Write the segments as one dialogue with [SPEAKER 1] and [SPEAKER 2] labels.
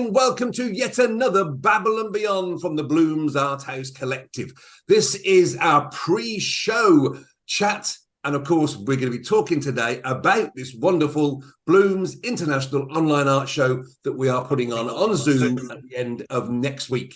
[SPEAKER 1] and welcome to yet another Babble Beyond from the Bloomz Arthouse Collective. This is our pre-show chat, and of course, we're going to be talking today about this wonderful Bloomz International Online Art Show that we are putting on Zoom at the end of next week.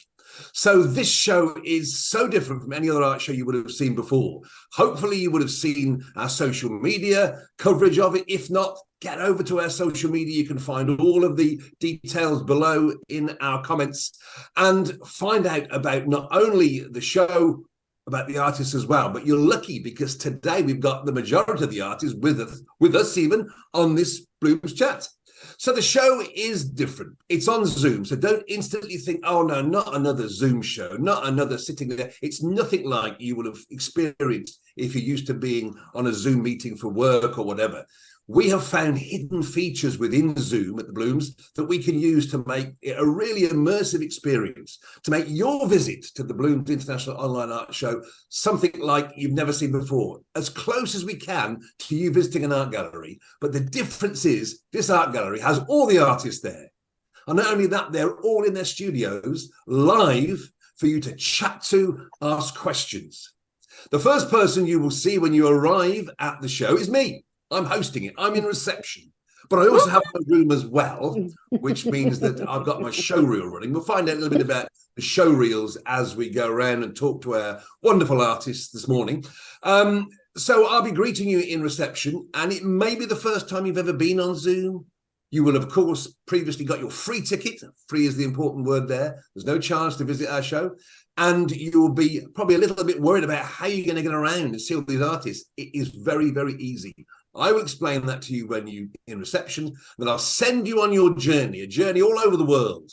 [SPEAKER 1] So this show is so different from any other art show you would have seen before. Hopefully you would have seen our social media coverage of it. If not, get over to our social media. You can find all of the details below in our comments and find out about not only the show, about the artists as well. But you're lucky because today we've got the majority of the artists with us even on this Bloomz chat. So the show is different. It's on Zoom. So don't instantly think, oh, no, not another Zoom show, not another sitting there. It's nothing like you would have experienced if you're used to being on a Zoom meeting for work or whatever. We have found hidden features within Zoom at the Bloomz that we can use to make it a really immersive experience, to make your visit to the Bloomz International Online Art Show something like you've never seen before, as close as we can to you visiting an art gallery. But the difference is this art gallery has all the artists there. And not only that, they're all in their studios live for you to chat to, ask questions. The first person you will see when you arrive at the show is me. I'm hosting it. I'm in reception. But I also have a room as well, which means that I've got my show reel running. We'll find out a little bit about the show reels as we go around and talk to our wonderful artists this morning. So I'll be greeting you in reception, and it may be the first time you've ever been on Zoom. You will, of course, previously got your free ticket. Free is the important word there. There's no charge to visit our show. And you'll be probably a little bit worried about how you're going to get around and see all these artists. It is very, very easy. I will explain that to you when you're in reception. Then I'll send you on your journey, a journey all over the world,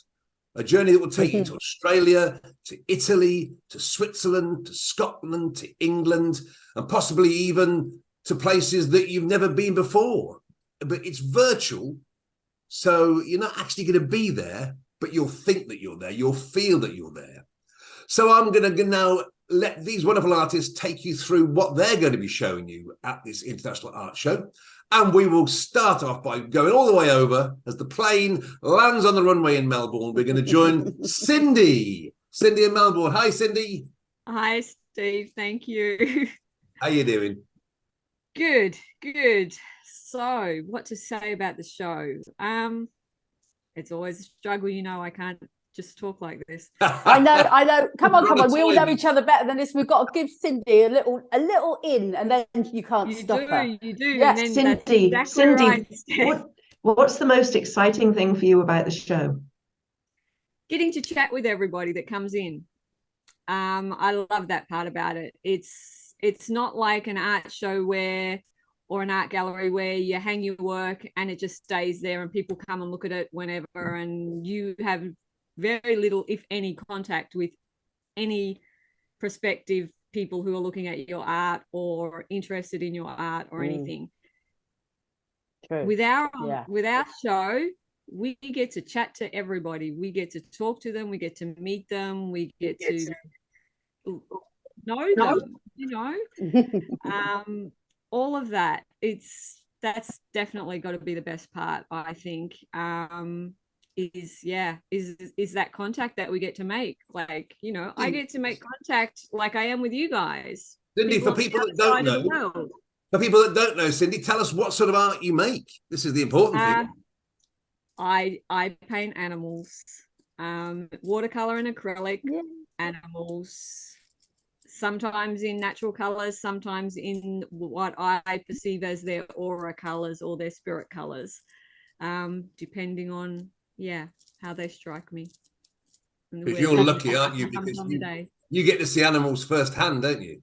[SPEAKER 1] a journey that will take you to Australia, to Italy, to Switzerland, to Scotland, to England, and possibly even to places that you've never been before. But it's virtual, so you're not actually going to be there, but you'll think that you're there. You'll feel that you're there. So I'm going to now let these wonderful artists take you through what they're going to be showing you at this International Art Show. And we will start off by going all the way over as the plane lands on the runway in Melbourne. We're going to join Cindy. Cindy in Melbourne. Hi, Cindy.
[SPEAKER 2] Hi, Steve. Thank you.
[SPEAKER 1] How you doing?
[SPEAKER 2] Good, good. So what to say about the show? It's always a struggle. You know, I can't just talk like this.
[SPEAKER 3] I know. Come on. We all know each other better than this. We've got to give Cindy a little in, and then you can't stop her.
[SPEAKER 2] You do.
[SPEAKER 3] Yes,
[SPEAKER 2] and then
[SPEAKER 4] Cindy.
[SPEAKER 2] exactly
[SPEAKER 4] Cindy, right. What's the most exciting thing for you about the show?
[SPEAKER 2] Getting to chat with everybody that comes in. I love that part about it. It's not like an art show or an art gallery where you hang your work and it just stays there and people come and look at it whenever, and you have very little, if any, contact with any prospective people who are looking at your art or interested in your art or anything.
[SPEAKER 3] True.
[SPEAKER 2] With our show, we get to chat to everybody. We get to talk to them. We get to meet them. We get to know them, you know. All of that. That's definitely got to be the best part, I think. Is that contact that we get to make. Like, you know, I get to make contact like I am with you guys.
[SPEAKER 1] Cindy, for people that don't know, Cindy, tell us what sort of art you make. This is the important thing.
[SPEAKER 2] I paint animals, watercolor and acrylic animals, sometimes in natural colors, sometimes in what I perceive as their aura colors or their spirit colors, depending on how they strike me.
[SPEAKER 1] Because you're lucky, aren't you? Because you get to see animals firsthand, don't you?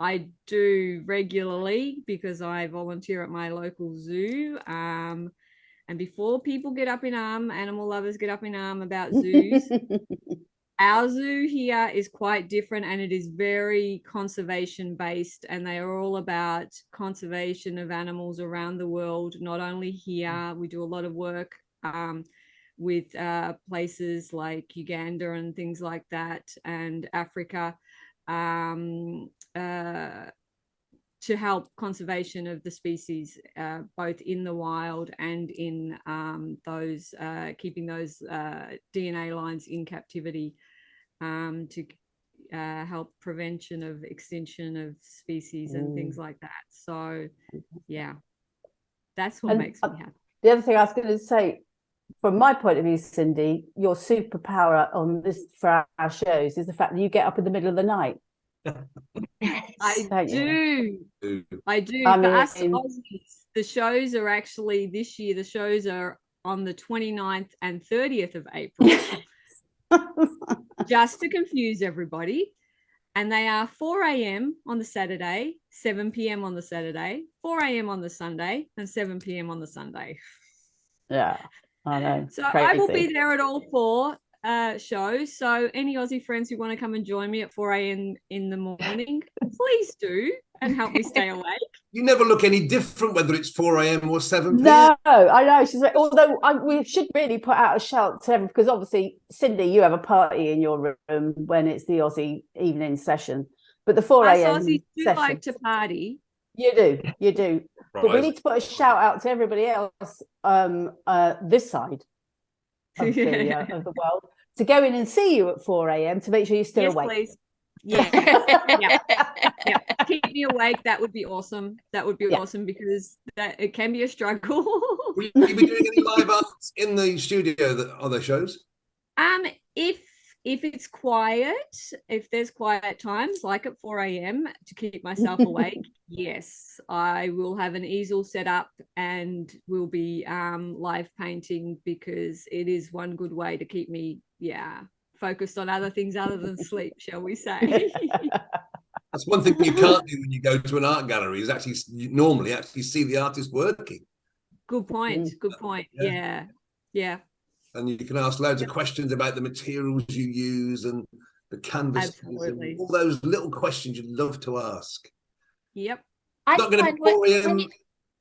[SPEAKER 2] I do regularly because I volunteer at my local zoo. And before people get up in arm, animal lovers get up in arm about zoos, our zoo here is quite different, and it is very conservation based, and they are all about conservation of animals around the world, not only here. We do a lot of work with places like Uganda and things like that, and Africa. to help conservation of the species, both in the wild and in those keeping those DNA lines in captivity, to help prevention of extinction of species and things like that. So yeah, that's what makes me happy.
[SPEAKER 3] The other thing I was going to say, from my point of view, Cindy, your superpower on this for our shows is the fact that you get up in the middle of the night.
[SPEAKER 2] I do.
[SPEAKER 3] I
[SPEAKER 2] For us Aussies, the shows are actually this year, the shows are on the 29th and 30th of April. Just to confuse everybody. And they are 4 a.m. on the Saturday, 7 p.m. on the Saturday, 4 a.m. on the Sunday, and 7 p.m. on the Sunday.
[SPEAKER 3] Yeah, I know.
[SPEAKER 2] So crazy. I will be there at all 4 shows. So any Aussie friends who want to come and join me at 4 a.m. in the morning, please do, and help me stay awake.
[SPEAKER 1] You never look any different whether it's 4 a.m. or 7 p.m.
[SPEAKER 3] No, I know. She's like, although we should really put out a shout to everyone, because obviously, Cindy, you have a party in your room when it's the Aussie evening session. But the 4 a.m.
[SPEAKER 2] Us Aussies do
[SPEAKER 3] session,
[SPEAKER 2] like to party.
[SPEAKER 3] You do.
[SPEAKER 1] Right.
[SPEAKER 3] But we need to put a shout out to everybody else this side of the world to go in and see you at 4 a.m. to make sure you're still awake.
[SPEAKER 2] Please. Yeah. Yeah. Keep me awake. That would be awesome. That would be awesome, because it can be a struggle.
[SPEAKER 1] Will you be doing any live arts in the studio on the shows?
[SPEAKER 2] If it's quiet, if there's quiet times like at 4 a.m. to keep myself awake, yes, I will have an easel set up and we'll be live painting, because it is one good way to keep me focused on other things other than sleep, shall we say.
[SPEAKER 1] That's one thing you can't do when you go to an art gallery, is actually normally see the artist working.
[SPEAKER 2] Good point. Yeah.
[SPEAKER 1] And you can ask loads of questions about the materials you use and the canvas.
[SPEAKER 2] Absolutely.
[SPEAKER 1] All those little questions you'd love to ask.
[SPEAKER 2] Yep.
[SPEAKER 1] It's not going to be 4 a.m.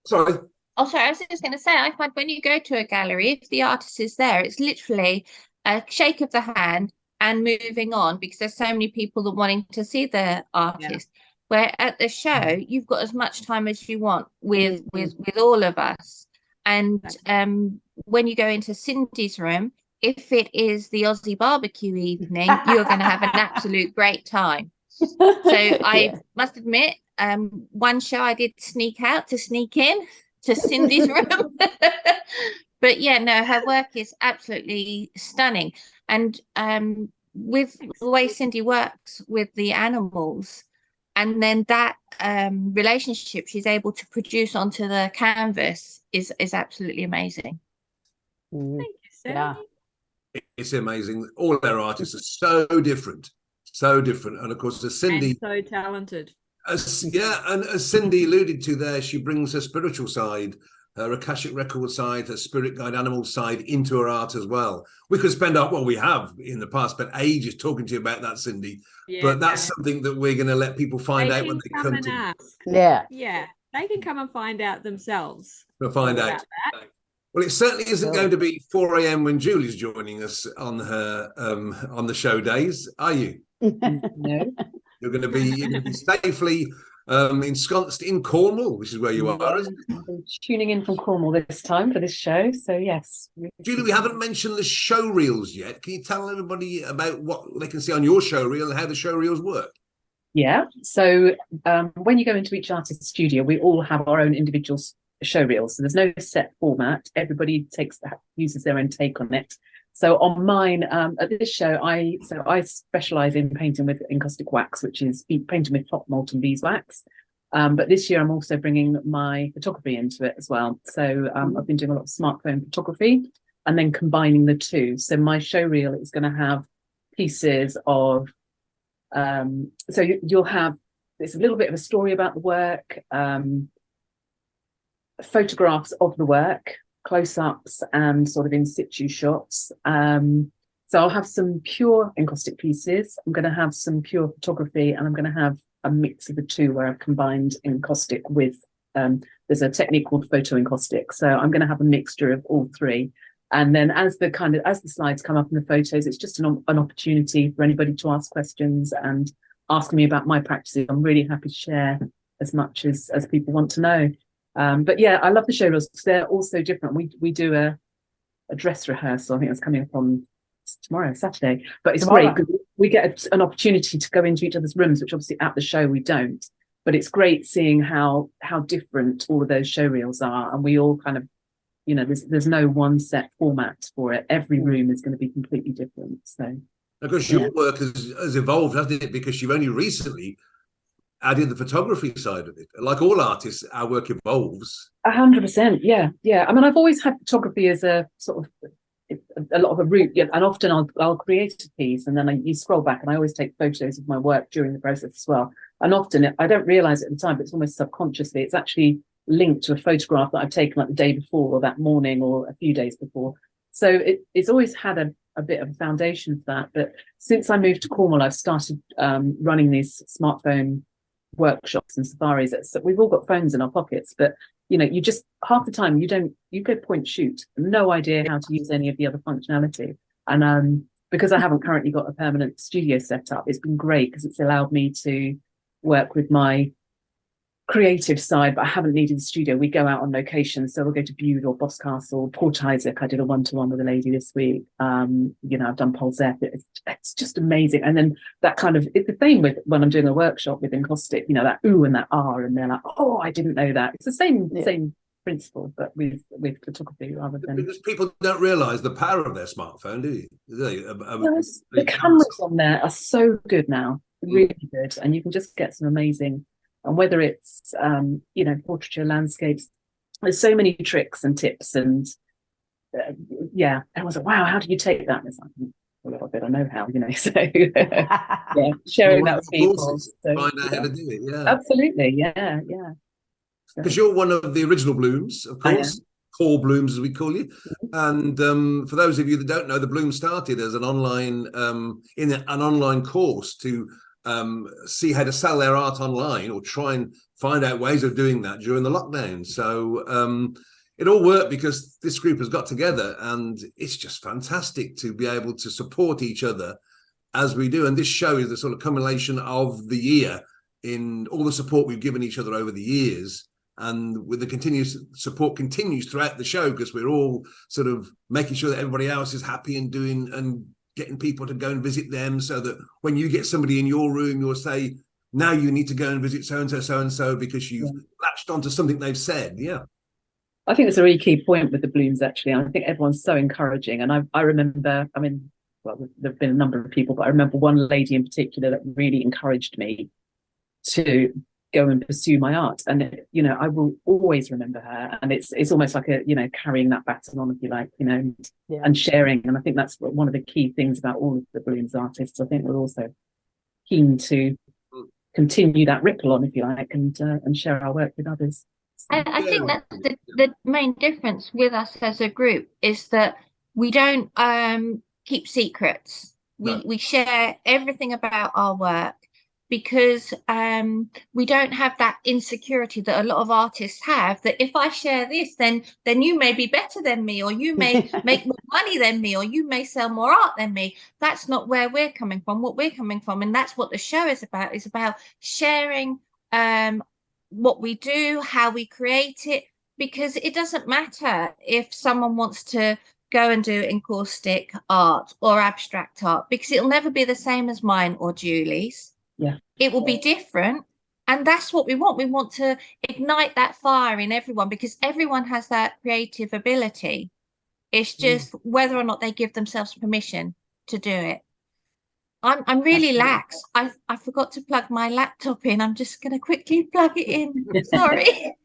[SPEAKER 1] Sorry.
[SPEAKER 5] Oh, sorry. I was just going to say, I find when you go to a gallery, if the artist is there, it's literally a shake of the hand and moving on, because there's so many people that wanting to see the artist. Where at the show, you've got as much time as you want with all of us. And when you go into Cindy's room, if it is the Aussie barbecue evening, you're going to have an absolute great time. So I must admit, one show I did sneak in to Cindy's room. But yeah, no, her work is absolutely stunning. And with the way Cindy works with the animals, and then that relationship she's able to produce onto the canvas is absolutely amazing.
[SPEAKER 2] Thank you, Cindy.
[SPEAKER 3] Yeah.
[SPEAKER 1] It's amazing. All our artists are so different. And of course, as Cindy,
[SPEAKER 2] and so talented.
[SPEAKER 1] And as Cindy alluded to there, she brings her spiritual side, her Akashic record side, her spirit guide animal side into her art as well. We could we have in the past, but ages talking to you about that, Cindy. Yeah, but that's something that we're going to let people find out when they come to
[SPEAKER 2] ask.
[SPEAKER 3] Yeah.
[SPEAKER 2] They can come and find out themselves.
[SPEAKER 1] We'll find out. Well, it certainly isn't going to be 4 a.m. when Julie's joining us on her on the show days, are you?
[SPEAKER 4] No.
[SPEAKER 1] You're going to be safely ensconced in Cornwall, which is where you are, isn't it?
[SPEAKER 4] I'm tuning in from Cornwall this time for this show, so yes.
[SPEAKER 1] Julie, we haven't mentioned the show reels yet. Can you tell everybody about what they can see on your show reel and how the show reels work?
[SPEAKER 4] Yeah, so when you go into each artist's studio, we all have our own individual show reels, so there's no set format. Everybody uses their own take on it. So on mine, at this show, I specialise in painting with encaustic wax, which is painting with top molten beeswax. But this year, I'm also bringing my photography into it as well. So I've been doing a lot of smartphone photography and then combining the two. So my show reel is going to have pieces of, so you'll have, it's a little bit of a story about the work, photographs of the work, close-ups and sort of in situ shots. So I'll have some pure encaustic pieces. I'm going to have some pure photography, and I'm going to have a mix of the two where I've combined encaustic with, there's a technique called photo encaustic. So I'm going to have a mixture of all three. And then as the slides come up in the photos, it's just an opportunity for anybody to ask questions and ask me about my practices. I'm really happy to share as much as people want to know. But yeah, I love the show reels because they're all so different. We do a dress rehearsal. I think it's coming up on tomorrow, Saturday. But it's great because we get an opportunity to go into each other's rooms, which obviously at the show we don't. But it's great seeing how different all of those show reels are, and we all kind of, you know, there's no one set format for it. Every room is going to be completely different. So
[SPEAKER 1] because your work has evolved, hasn't it? Because you've only recently added the photography side of it. Like all artists, our work evolves.
[SPEAKER 4] 100%, yeah. I mean, I've always had photography as a sort of a lot of a route, and often I'll create a piece and then you scroll back, and I always take photos of my work during the process as well. And often I don't realize at the time, but it's almost subconsciously, it's actually linked to a photograph that I've taken like the day before or that morning or a few days before. So it's always had a bit of a foundation for that. But since I moved to Cornwall, I've started running these smartphone workshops and safaris. So we've all got phones in our pockets, but you know, you just half the time you go point shoot, no idea how to use any of the other functionality. And because I haven't currently got a permanent studio set up, it's been great because it's allowed me to work with my creative side, but I haven't needed a studio. We go out on location, so we'll go to Bude or Boscastle, Port Isaac. I did a one-to-one with a lady this week. You know, I've done Polzeth. It's just amazing. And then that kind of, it's the same with when I'm doing a workshop with Encaustic, you know, that ooh and that ah, and they're like, oh, I didn't know that. It's the same principle, but with photography rather than,
[SPEAKER 1] because people don't realize the power of their smartphone, do you?
[SPEAKER 4] The cameras on there are so good now, really good, and you can just get some amazing. And whether it's, you know, portraiture, landscapes, there's so many tricks and tips. And yeah, I was like, wow, how do you take that? And it's like, a little bit, I know how, you know. So yeah, sharing that with people. So,
[SPEAKER 1] find out how to do it, yeah.
[SPEAKER 4] Absolutely, yeah.
[SPEAKER 1] Because you're one of the original Bloomz, of course. Core Bloomz, as we call you. And for those of you that don't know, the Bloomz started as an online course to see how to sell their art online, or try and find out ways of doing that during the lockdown. So it all worked because this group has got together, and it's just fantastic to be able to support each other as we do. And this show is the sort of culmination of the year in all the support we've given each other over the years. And with the continuous support continues throughout the show, because we're all sort of making sure that everybody else is happy and doing and getting people to go and visit them, so that when you get somebody in your room, you'll say, now you need to go and visit so-and-so, because you've latched onto something they've said. Yeah.
[SPEAKER 4] I think that's a really key point with the Bloomz, actually. I think everyone's so encouraging. And I remember, I mean, well, there have been a number of people, but I remember one lady in particular that really encouraged me to go and pursue my art. And, you know, I will always remember her. And it's almost like a, you know, carrying that baton on, if you like, you know, and sharing. And I think that's one of the key things about all of the Bloomz artists. I think we're also keen to continue that ripple on, if you like, and share our work with others.
[SPEAKER 5] I think that the main difference with us as a group is that we don't keep secrets. We share everything about our work, because we don't have that insecurity that a lot of artists have, that if I share this, then you may be better than me, or you may make more money than me, or you may sell more art than me. That's not where we're coming from. What we're coming from, and that's what the show is about sharing what we do, how we create it, because it doesn't matter if someone wants to go and do encaustic art or abstract art, because it'll never be the same as mine or Julie's.
[SPEAKER 4] Yeah,
[SPEAKER 5] it will be different, and that's what we want. We want to ignite that fire in everyone, because everyone has that creative ability. It's just whether or not they give themselves permission to do it. I'm really lax. I forgot to plug my laptop in. I'm just going to quickly plug it in. Sorry.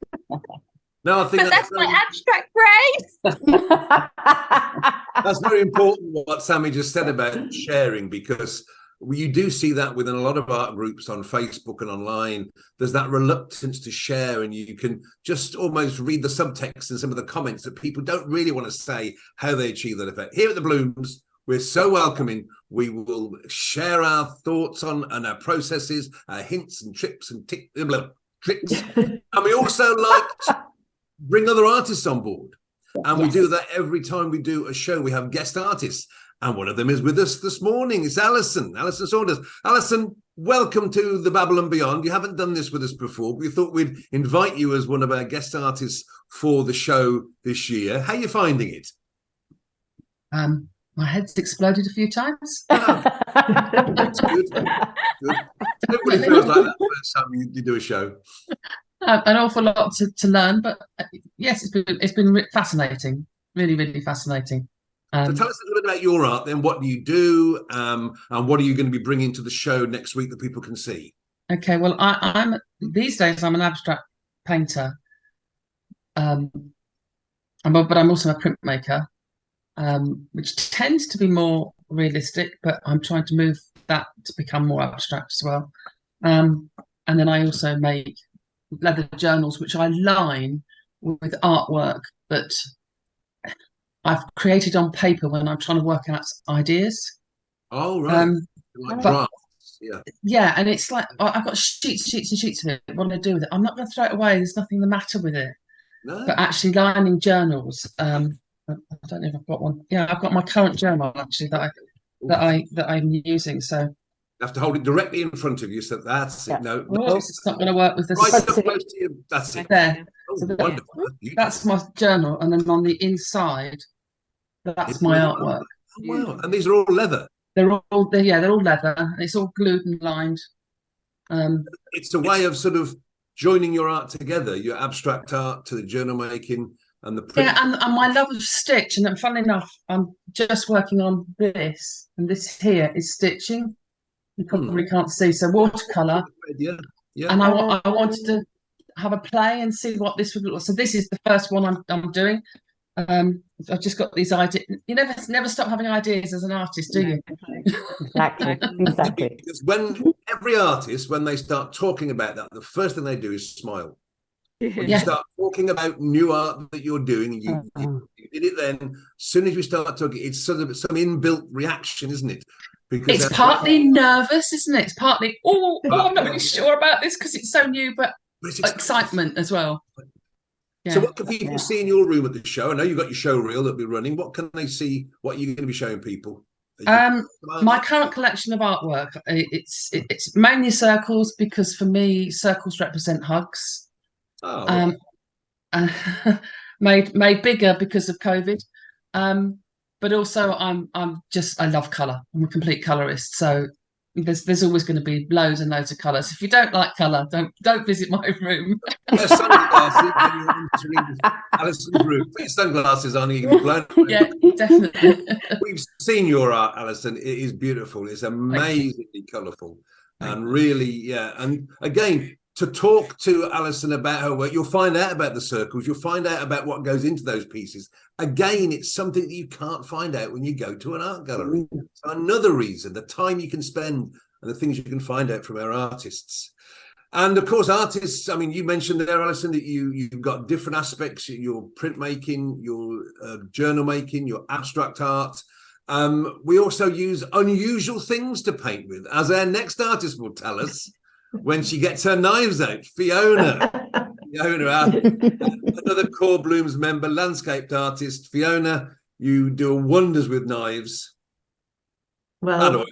[SPEAKER 1] No, I think
[SPEAKER 5] that's my abstract brain.
[SPEAKER 1] That's very important what Sammy just said about sharing, because you do see that within a lot of art groups on Facebook and online. There's that reluctance to share, and you can just almost read the subtext in some of the comments that people don't really want to say how they achieve that effect. Here at the Bloomz, we're so welcoming. We will share our thoughts on and our processes, our hints and tricks and tricks. And we also like to bring other artists on board. And we do that every time we do a show. We have guest artists. And one of them is with us this morning. It's Alison Saunders. Alison, welcome to the Babble and Beyond. You haven't done this with us before, but we thought we'd invite you as one of our guest artists for the show this year. How are you finding it?
[SPEAKER 4] My head's exploded a few times.
[SPEAKER 1] That's good. Good. Everybody feels like that the first time you do a show.
[SPEAKER 4] An awful lot to learn, but yes, it's been fascinating, really, really fascinating.
[SPEAKER 1] So tell us a little bit about your art then. What do you do, and what are you going to be bringing to the show next week that people can see?
[SPEAKER 4] Okay, well, I'm these days I'm an abstract painter, but I'm also a printmaker, which tends to be more realistic, but I'm trying to move that to become more abstract as well. And then I also make leather journals, which I line with artwork that I've created on paper when I'm trying to work out ideas.
[SPEAKER 1] Oh, right. Like drafts, yeah.
[SPEAKER 4] Yeah, and it's like I've got sheets and sheets of it. What do I do with it? I'm not going to throw it away. There's nothing the matter with it.
[SPEAKER 1] No.
[SPEAKER 4] But actually lining journals, I don't know if I've got one. Yeah, I've got my current journal actually that I'm using. So
[SPEAKER 1] you have to hold it directly in front of you, so that's it. No,
[SPEAKER 4] it's not going to work with this.
[SPEAKER 1] Right up close to you. That's it.
[SPEAKER 4] There.
[SPEAKER 1] Oh,
[SPEAKER 4] So
[SPEAKER 1] wonderful.
[SPEAKER 4] That's my journal, and then on the inside, that's my artwork.
[SPEAKER 1] Oh, wow! And these are all leather.
[SPEAKER 4] They're all leather, and it's all glued and lined.
[SPEAKER 1] It's a way of sort of joining your art together, your abstract art to the journal making and the print.
[SPEAKER 4] Yeah, and my love of stitch. And then, funnily enough, I'm just working on this, and this here is stitching. You probably can't see. So watercolor.
[SPEAKER 1] Yeah.
[SPEAKER 4] And I wanted to have a play and see what this would look like. So this is the first one I'm doing. I've just got these ideas. You never stop having ideas as an artist, do you?
[SPEAKER 3] Exactly.
[SPEAKER 1] Because when every artist, when they start talking about that, the first thing they do is smile. When you start talking about new art that you're doing, you did it then. As soon as we start talking, it's sort of some inbuilt reaction, isn't it? Because
[SPEAKER 4] it's partly nervous, isn't it? It's partly, I'm not really sure about this because it's so new, but excitement as well. Yeah.
[SPEAKER 1] So what can people see in your room at the show? I know you've got your show reel that'll be running. What can they see? What are you going to be showing people?
[SPEAKER 4] My current collection of artwork, it's mainly circles because for me, circles represent hugs.
[SPEAKER 1] Oh.
[SPEAKER 4] Made bigger because of COVID. But also I love colour. I'm a complete colourist. So there's always going to be loads and loads of colours. If you don't like colour, don't visit my room.
[SPEAKER 1] Sunglasses when you're entering Alison's room. Put your sunglasses on, you can be blown away.
[SPEAKER 4] Yeah, definitely.
[SPEAKER 1] We've seen your art, Alison. It is beautiful. It's amazingly colourful. And really, and again, to talk to Alison about her work, you'll find out about the circles, you'll find out about what goes into those pieces. Again, it's something that you can't find out when you go to an art gallery. So another reason, the time you can spend and the things you can find out from our artists. And of course, artists, I mean, you mentioned there, Alison, that you've got different aspects, your printmaking, your journal making, your abstract art. We also use unusual things to paint with, as our next artist will tell us. When she gets her knives out, Fiona, another core Bloomz member, landscaped artist. Fiona, you do wonders with knives.
[SPEAKER 6] Well,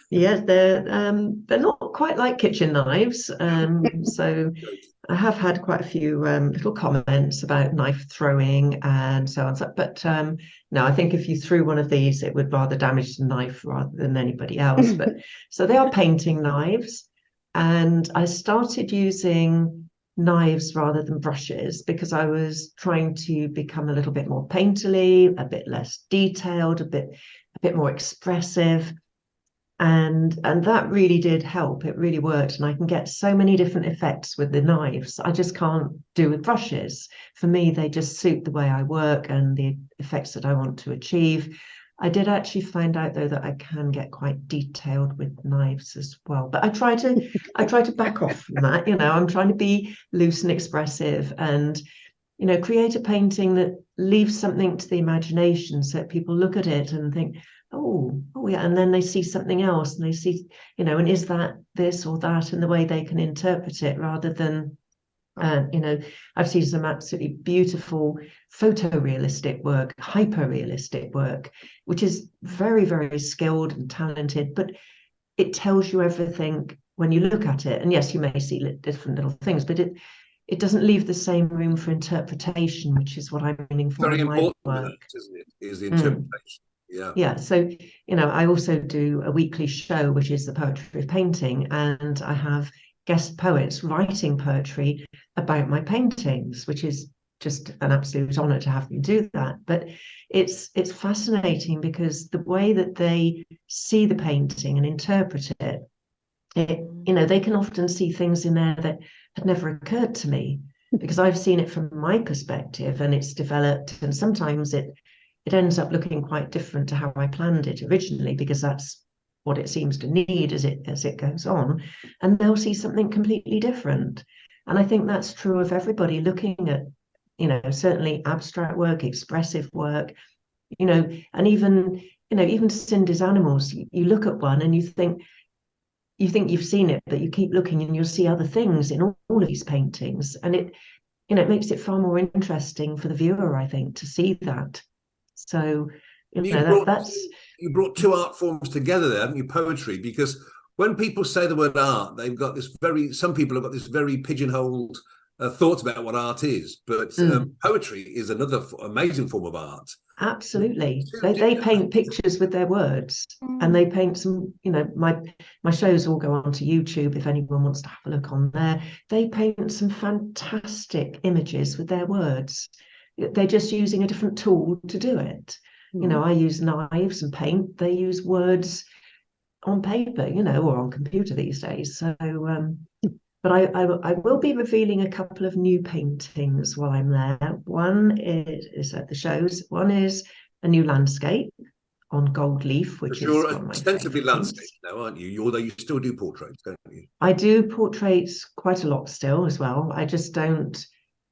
[SPEAKER 6] yes, they're not quite like kitchen knives. So I have had quite a few little comments about knife throwing and so on. But no, I think if you threw one of these, it would rather damage the knife rather than anybody else. But so they are painting knives. And I started using knives rather than brushes because I was trying to become a little bit more painterly, a bit less detailed, a bit more expressive. And that really did help. It really worked. And I can get so many different effects with the knives. I just can't do with brushes. For me, they just suit the way I work and the effects that I want to achieve. I did actually find out though that I can get quite detailed with knives as well, but I try to back off from that. I'm trying to be loose and expressive and create a painting that leaves something to the imagination so that people look at it and think, oh yeah, and then they see something else and they see, and is that this or that, and the way they can interpret it rather than You know, I've seen some absolutely beautiful photorealistic work, hyper-realistic work, which is very, very skilled and talented, but it tells you everything when you look at it. And yes, you may see different little things, but it doesn't leave the same room for interpretation, which is what I'm meaning for
[SPEAKER 1] Very
[SPEAKER 6] in my
[SPEAKER 1] important,
[SPEAKER 6] work.
[SPEAKER 1] isn't it? Is the interpretation. Yeah.
[SPEAKER 6] Yeah. So, you know, I also do a weekly show, which is the Poetry of Painting, and I have guest poets writing poetry about my paintings, which is just an absolute honor to have them do that. But it's fascinating because the way that they see the painting and interpret it, you know, they can often see things in there that had never occurred to me because I've seen it from my perspective and it's developed, and sometimes it ends up looking quite different to how I planned it originally, because that's what it seems to need as it goes on, and they'll see something completely different. And I think that's true of everybody looking at, you know, certainly abstract work, expressive work, you know, and even, you know, even Cindy's animals, you look at one and you think you've seen it, but you keep looking and you'll see other things in all of these paintings, and it, you know, it makes it far more interesting for the viewer, I think, to see that. So,
[SPEAKER 1] you brought two art forms together there, haven't you? Poetry, because when people say the word art, they've got this some people have got this very pigeonholed thoughts about what art is, but poetry is another amazing form of art.
[SPEAKER 6] Absolutely. They paint pictures with their words, and they paint some, you know, my shows all go onto YouTube if anyone wants to have a look on there. They paint some fantastic images with their words. They're just using a different tool to do it. You know, I use knives and paint. They use words on paper, you know, or on computer these days. So, but I will be revealing a couple of new paintings while I'm there. One is at the shows. One is a new landscape on gold leaf, which is
[SPEAKER 1] you're
[SPEAKER 6] one of my
[SPEAKER 1] extensively
[SPEAKER 6] favourite
[SPEAKER 1] landscape
[SPEAKER 6] things.
[SPEAKER 1] now, aren't you? Although you still do portraits, don't you?
[SPEAKER 6] I do portraits quite a lot still as well. I just don't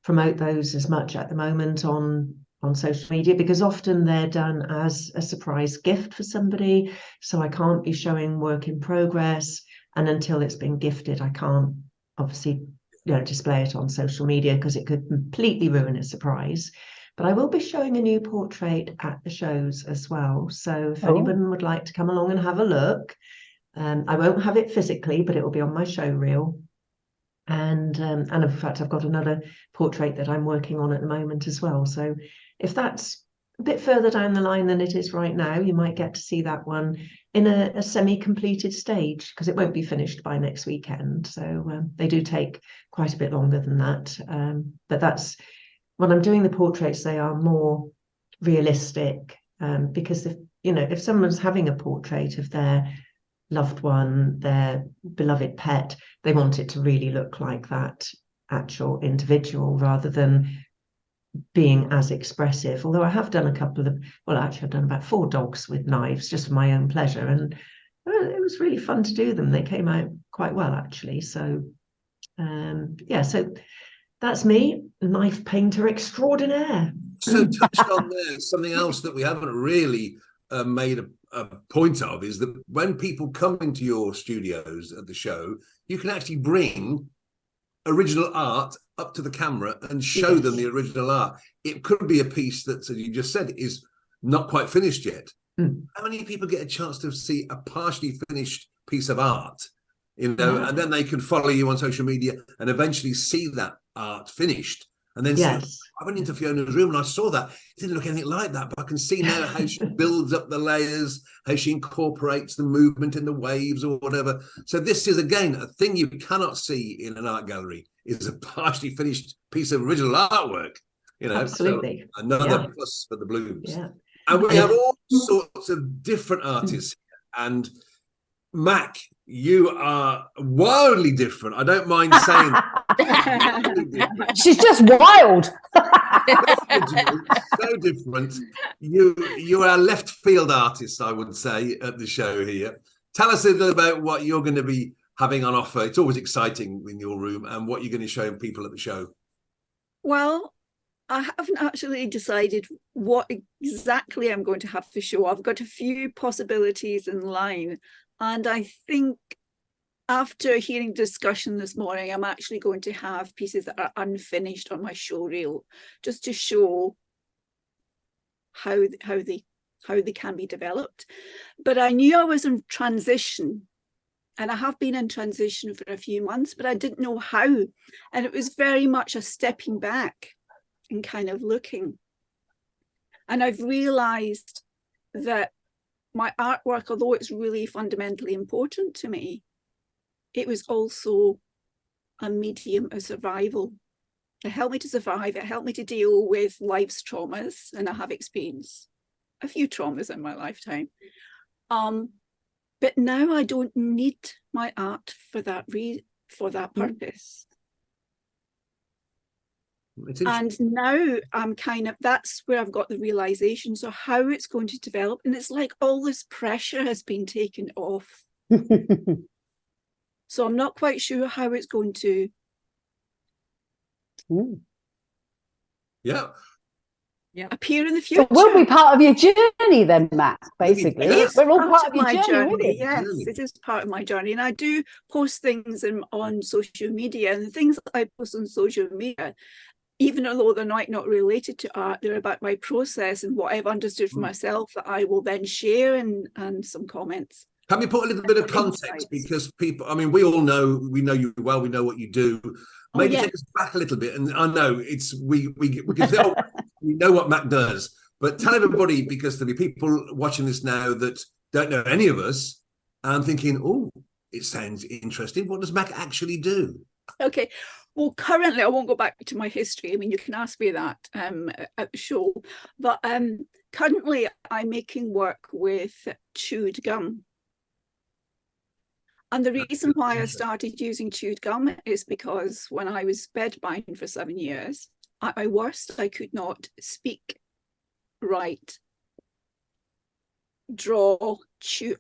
[SPEAKER 6] promote those as much at the moment on social media, because often they're done as a surprise gift for somebody. So I can't be showing work in progress, and until it's been gifted, I can't obviously, you know, display it on social media because it could completely ruin a surprise. But I will be showing a new portrait at the shows as well. So if anyone would like to come along and have a look, I won't have it physically, but it will be on my show reel. And in fact, I've got another portrait that I'm working on at the moment as well. So if that's a bit further down the line than it is right now, you might get to see that one in a semi-completed stage, because it won't be finished by next weekend. So they do take quite a bit longer than that. But that's when I'm doing the portraits, they are more realistic, because if someone's having a portrait of their loved one, their beloved pet, they want it to really look like that actual individual rather than being as expressive. Although I have done a couple of, well, actually I've done about 4 dogs with knives just for my own pleasure, and it was really fun to do them. They came out quite well, actually. So yeah, so that's me, knife painter extraordinaire.
[SPEAKER 1] So touched on there, something else that we haven't really made a point of is that when people come into your studios at the show, you can actually bring original art up to the camera and show them the original art. It could be a piece that, as you just said, is not quite finished yet. How many people get a chance to see a partially finished piece of art, you know, and then they can follow you on social media and eventually see that art finished? And then say, I went into Fiona's room and I saw that. It didn't look anything like that, but I can see now how she builds up the layers, how she incorporates the movement in the waves or whatever. So this is, again, a thing you cannot see in an art gallery, is a partially finished piece of original artwork. You know,
[SPEAKER 6] absolutely.
[SPEAKER 1] So another plus for the Bloomz.
[SPEAKER 6] Yeah.
[SPEAKER 1] And we have all sorts of different artists here. And Mac, you are wildly different. I don't mind saying that.
[SPEAKER 3] She's just wild.
[SPEAKER 1] So different. You are a left field artist, I would say, at the show here. Tell us a little about what you're going to be having on offer. It's always exciting in your room, and what you're going to show people at the show.
[SPEAKER 7] Well, I haven't actually decided what exactly I'm going to have for show. I've got a few possibilities in line, and I think after hearing discussion this morning, I'm actually going to have pieces that are unfinished on my show reel, just to show how they can be developed. But I knew I was in transition, and I have been in transition for a few months, but I didn't know how. And it was very much a stepping back and kind of looking. And I've realized that my artwork, although it's really fundamentally important to me, it was also a medium of survival. It helped me to survive. It helped me to deal with life's traumas, and I have experienced a few traumas in my lifetime. But now I don't need my art for that purpose. And now I'm kind of, that's where I've got the realization. So how it's going to develop, and it's like all this pressure has been taken off. So I'm not quite sure how it's going to.
[SPEAKER 1] Yeah.
[SPEAKER 7] Appear in the future.
[SPEAKER 3] So we'll be part of your journey then, Matt, basically.
[SPEAKER 1] Yes.
[SPEAKER 3] We're all part of your
[SPEAKER 7] my
[SPEAKER 3] journey.
[SPEAKER 7] Yes, it is part of my journey. And I do post things on social media, and the things that I post on social media, even though they're not related to art, they're about my process and what I've understood for myself, that I will then share, and some comments.
[SPEAKER 1] Can we put a little bit of context? Because people, I mean, we know you well, we know what you do. Maybe take us back a little bit. And I know it's, we know what Matt does, but tell everybody, because there'll be people watching this now that don't know any of us and thinking, oh, it sounds interesting. What does Matt actually do?
[SPEAKER 7] Okay. Well, currently, I won't go back to my history. I mean, you can ask me that at the show. But currently, I'm making work with chewed gum. And the reason why I started using chewed gum is because when I was bedbound for 7 years, at my worst, I could not speak, write, draw, chew.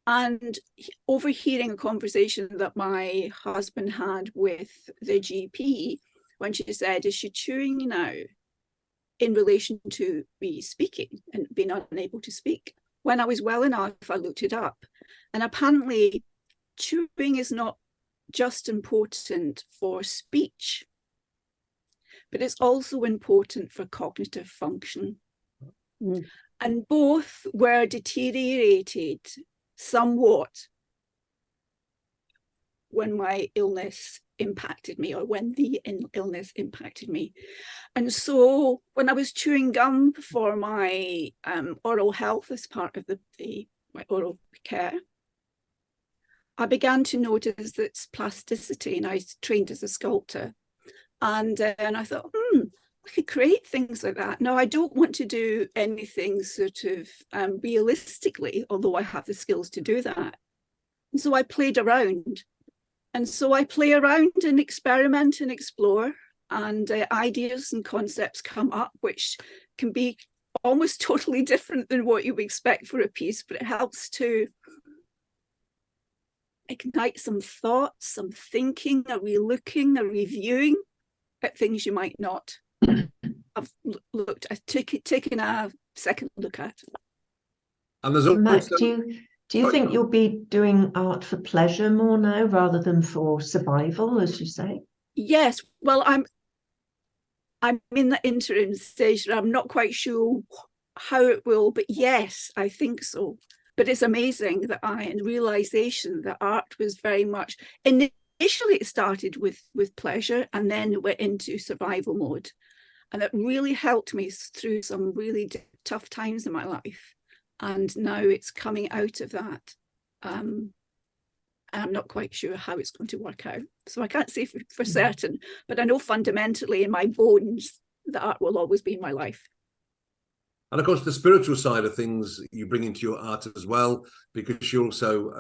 [SPEAKER 7] And overhearing a conversation that my husband had with the GP, when she said, is she chewing now, in relation to me speaking and being unable to speak? When I was well enough, I looked it up. And apparently, chewing is not just important for speech, but it's also important for cognitive function. And both were deteriorated somewhat when my illness impacted me, or when the illness impacted me. And so when I was chewing gum for my oral health as part of my oral care, I began to notice this plasticity, and I trained as a sculptor. And I thought, I could create things like that. Now, I don't want to do anything sort of realistically, although I have the skills to do that. And so I played around. And so I play around and experiment and explore, and ideas and concepts come up, which can be almost totally different than what you would expect for a piece, but it helps to ignite some thoughts, some thinking, a relooking, a reviewing at things you might not have taken a second look at.
[SPEAKER 1] And there's
[SPEAKER 6] Matt, do you think you'll be doing art for pleasure more now rather than for survival, as you say?
[SPEAKER 7] Yes. Well, I'm in the interim stage. I'm not quite sure how it will, but yes, I think so. But it's amazing that the realization that art was very much, initially it started with pleasure, and then went into survival mode. And it really helped me through some really tough times in my life. And now it's coming out of that. And I'm not quite sure how it's going to work out. So I can't say for certain, but I know fundamentally in my bones that art will always be in my life.
[SPEAKER 1] And of course, the spiritual side of things you bring into your art as well, because you're also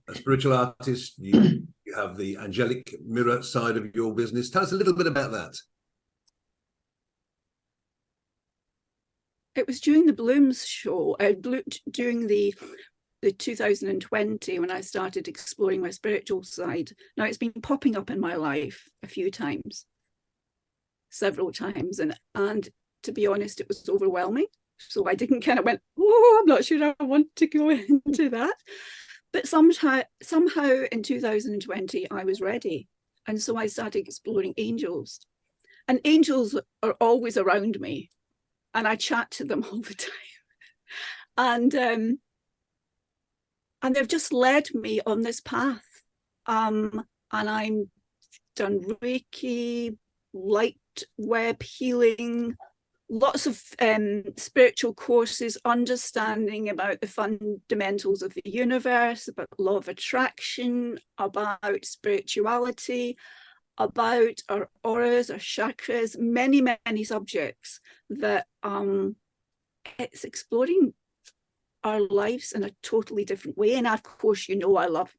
[SPEAKER 1] a spiritual artist. You have the angelic mirror side of your business. Tell us a little bit about that. It was during the Bloomz show, during the 2020, when I started exploring my spiritual side. Now, it's been popping up in my life a few times, several times, and to be honest, it was overwhelming. So I didn't kind of went, oh, I'm not sure I want to go into that.
[SPEAKER 7] But somehow in 2020, I was ready. And so I started exploring angels. And angels are always around me. And I chat to them all the time. And they've just led me on this path. And I'm done Reiki, light web healing, lots of spiritual courses, understanding about the fundamentals of the universe, about law of attraction, about spirituality, about our auras, our chakras, many, many subjects that it's exploring our lives in a totally different way. And of course, you know, I love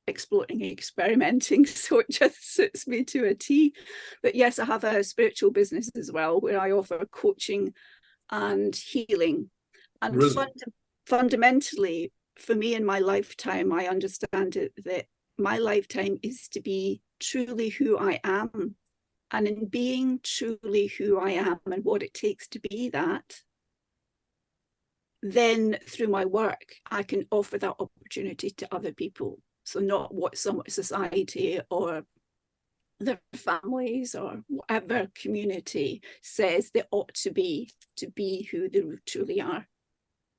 [SPEAKER 7] exploring and experimenting, so it just suits me to a T. But yes, I have a spiritual business as well, where I offer coaching and healing. And
[SPEAKER 1] Really?
[SPEAKER 7] fundamentally, for me in my lifetime, I understand it that my lifetime is to be truly who I am. And in being truly who I am and what it takes to be that, then through my work, I can offer that opportunity to other people. So not what some society or their families or whatever community says they ought to be who they truly are.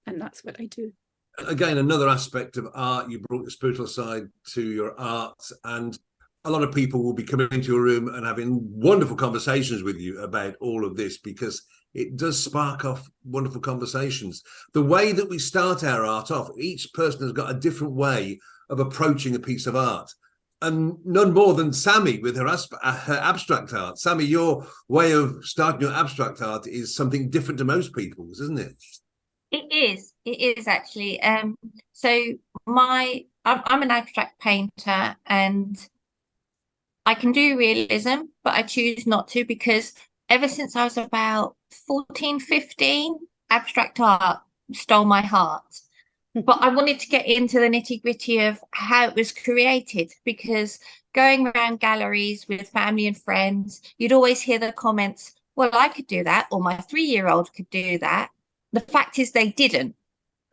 [SPEAKER 7] And that's what I do.
[SPEAKER 1] Again, another aspect of art, you brought the spiritual side to your art, and a lot of people will be coming into your room and having wonderful conversations with you about all of this, because it does spark off wonderful conversations. The way that we start our art off, each person has got a different way of approaching a piece of art, and none more than Sammy with her abstract art. Sammy, your way of starting your abstract art is something different to most people's, isn't it?
[SPEAKER 5] It is actually. So I'm an abstract painter, and I can do realism, but I choose not to, because ever since I was about 14, 15, abstract art stole my heart. But I wanted to get into the nitty-gritty of how it was created, because going around galleries with family and friends, you'd always hear the comments, well, I could do that, or my 3-year-old could do that. The fact is they didn't.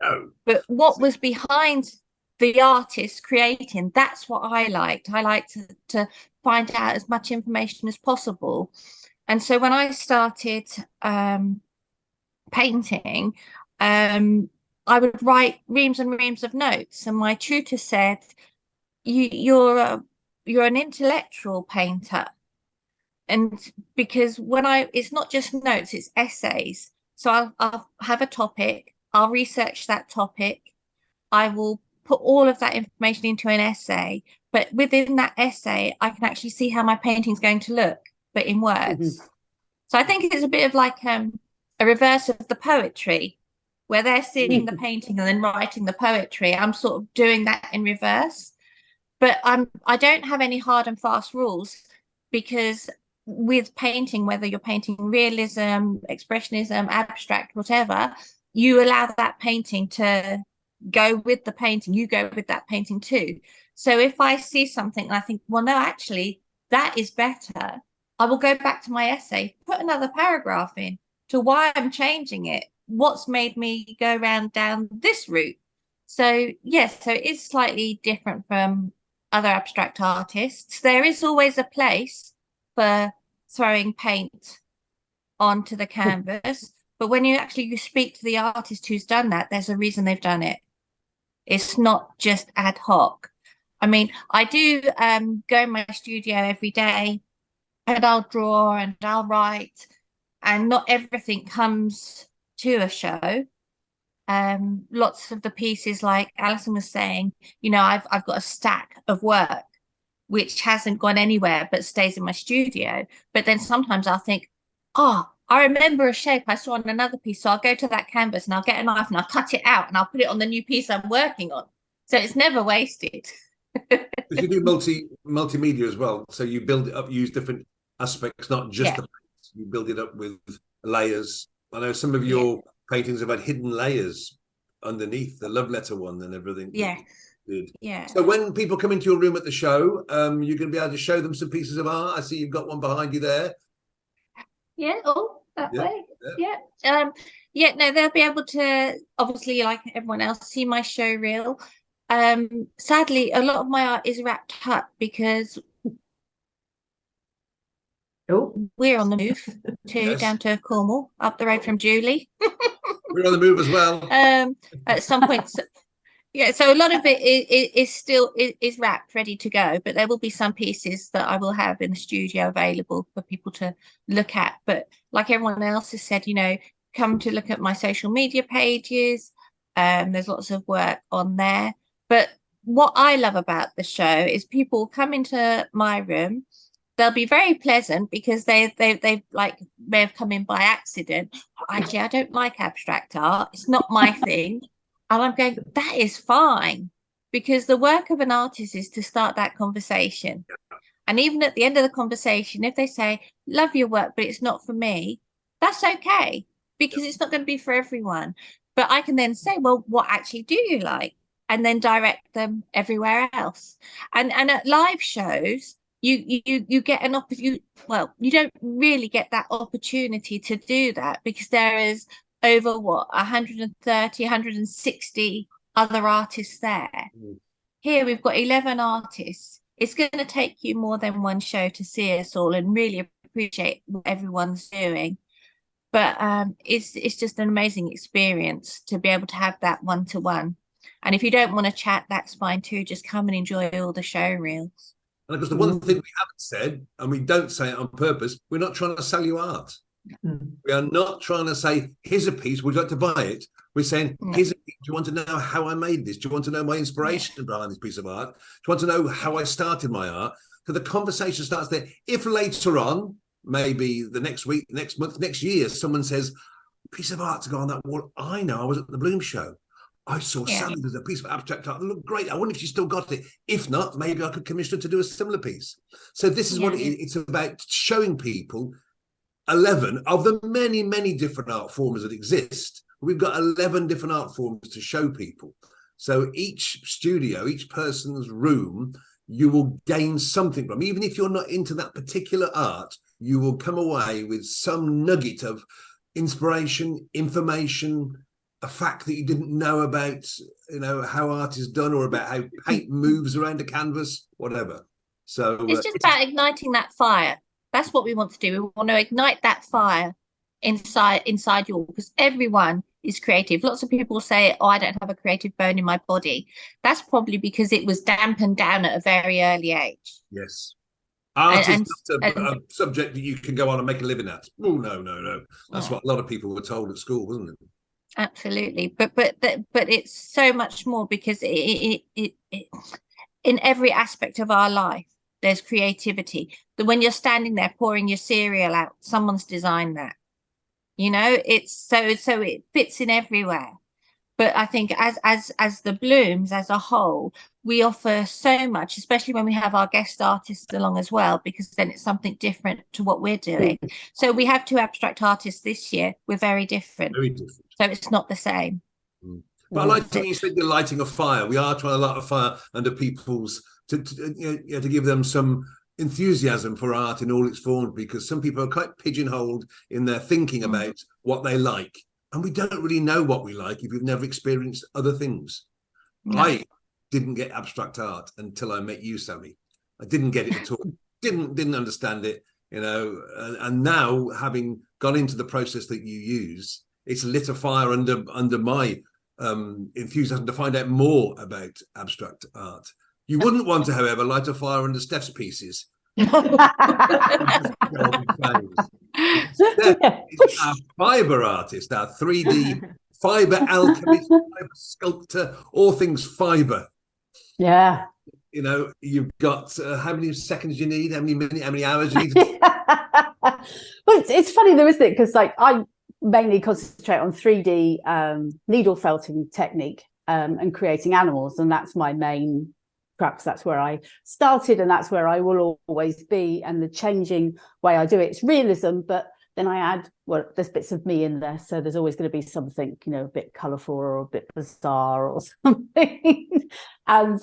[SPEAKER 1] Oh.
[SPEAKER 5] But what was behind the artist creating, that's what I liked. I liked to find out as much information as possible. And so when I started painting, I would write reams and reams of notes, and my tutor said, you're an intellectual painter. And because it's not just notes, it's essays. So I'll have a topic, I'll research that topic, I will put all of that information into an essay, but within that essay, I can actually see how my painting's going to look, but in words. So I think it's a bit of like a reverse of the poetry, where they're seeing the painting and then writing the poetry. I'm sort of doing that in reverse. But I don't have any hard and fast rules, because with painting, whether you're painting realism, expressionism, abstract, whatever, you allow that painting to go with the painting. You go with that painting too. So if I see something and I think, well, no, actually, that is better, I will go back to my essay, put another paragraph in to why I'm changing it. What's made me go down this route? So yes, so it is slightly different from other abstract artists. There is always a place for throwing paint onto the canvas, but when you speak to the artist who's done that, there's a reason they've done it. It's not just ad hoc. I mean, I do go in my studio every day, and I'll draw and I'll write, and not everything comes to a show. Lots of the pieces, like Alison was saying, you know, I've got a stack of work which hasn't gone anywhere but stays in my studio. But then sometimes I'll think, oh, I remember a shape I saw on another piece, so I'll go to that canvas and I'll get a knife and I'll cut it out and I'll put it on the new piece I'm working on. So it's never wasted.
[SPEAKER 1] Because you do multimedia as well, so you build it up, use different aspects, not just the paints. You build it up with layers. I know some of your paintings have had hidden layers underneath, the love letter one and everything.
[SPEAKER 5] Yeah.
[SPEAKER 1] Yeah. So when people come into your room at the show, you're going to be able to show them some pieces of art. I see you've got one behind you there.
[SPEAKER 5] Yeah. Oh, that way. Yeah. No, they'll be able to, obviously, like everyone else, see my show reel. Sadly, a lot of my art is wrapped up because we're on the move
[SPEAKER 1] Yes.
[SPEAKER 5] down to Cornwall, up the road from Julie.
[SPEAKER 1] We're on the move as well.
[SPEAKER 5] At some point, yeah. So a lot of it is still wrapped, ready to go. But there will be some pieces that I will have in the studio available for people to look at. But like everyone else has said, come to look at my social media pages. There's lots of work on there. But what I love about the show is people come into my room. They'll be very pleasant because they like may have come in by accident. Actually, I don't like abstract art. It's not my thing. And I'm going, that is fine, because the work of an artist is to start that conversation. And even at the end of the conversation, if they say, love your work, but it's not for me, that's okay, because it's not going to be for everyone. But I can then say, well, what actually do you like? And then direct them everywhere else. And at live shows, you get an opportunity. Well, you don't really get that opportunity to do that because there is over 130, 160 other artists there. Here we've got 11 artists. It's going to take you more than one show to see us all and really appreciate what everyone's doing. But it's just an amazing experience to be able to have that one-to-one. And if you don't want to chat, that's fine too. Just come and enjoy all the show reels.
[SPEAKER 1] And because the one thing we haven't said, and we don't say it on purpose, we're not trying to sell you art. We are not trying to say, here's a piece, would you like to buy it? We're saying, here's a piece, do you want to know how I made this? Do you want to know my inspiration behind this piece of art? Do you want to know how I started my art? So the conversation starts there. If later on, maybe the next week, next month, next year, someone says, a piece of art to go on that wall, I know I was at the Bloomz show. I saw Sally with a piece of abstract art that looked great. I wonder if she still got it. If not, maybe I could commission her to do a similar piece. So this is what it's about, showing people 11 of the many, many different art forms that exist. We've got 11 different art forms to show people. So each studio, each person's room, you will gain something from. Even if you're not into that particular art, you will come away with some nugget of inspiration, information, a fact that you didn't know about, how art is done, or about how paint moves around a canvas, whatever. So
[SPEAKER 5] it's just about igniting that fire. That's what we want to do. We want to ignite that fire inside you all, because everyone is creative. Lots of people say, oh, I don't have a creative bone in my body. That's probably because it was dampened down at a very early age.
[SPEAKER 1] Yes. Art is not a subject that you can go on and make a living at. Oh, no. That's what a lot of people were told at school, wasn't it?
[SPEAKER 5] Absolutely, but it's so much more, because it in every aspect of our life there's creativity. That when you're standing there pouring your cereal out, someone's designed that. It's so it fits in everywhere. But I think as the Bloomz as a whole, we offer so much, especially when we have our guest artists along as well, because then it's something different to what we're doing. So we have 2 abstract artists this year. We're very different.
[SPEAKER 1] Very different.
[SPEAKER 5] So it's not the same.
[SPEAKER 1] But I like when you said you're lighting a fire. We are trying to light a fire under people's to give them some enthusiasm for art in all its forms, because some people are quite pigeonholed in their thinking about what they like. And we don't really know what we like if we've never experienced other things. No. I didn't get abstract art until I met you, Sally. I didn't get it at all. Didn't understand it, and now, having gone into the process that you use, it's lit a fire under my enthusiasm to find out more about abstract art. You wouldn't want to, however, light a fire under Steph's pieces. It's our fiber artist, our 3D fiber alchemist, fiber sculptor, all things fiber.
[SPEAKER 3] Yeah.
[SPEAKER 1] You've got how many seconds you need, how many minutes, how many hours you need to...
[SPEAKER 3] Well, it's funny though, isn't it? Because I mainly concentrate on 3D needle felting technique and creating animals, and that's my main crux. That's where I started, and that's where I will always be. And the changing way I do it's realism, but then I add, there's bits of me in there, so there's always going to be something, a bit colourful or a bit bizarre or something. And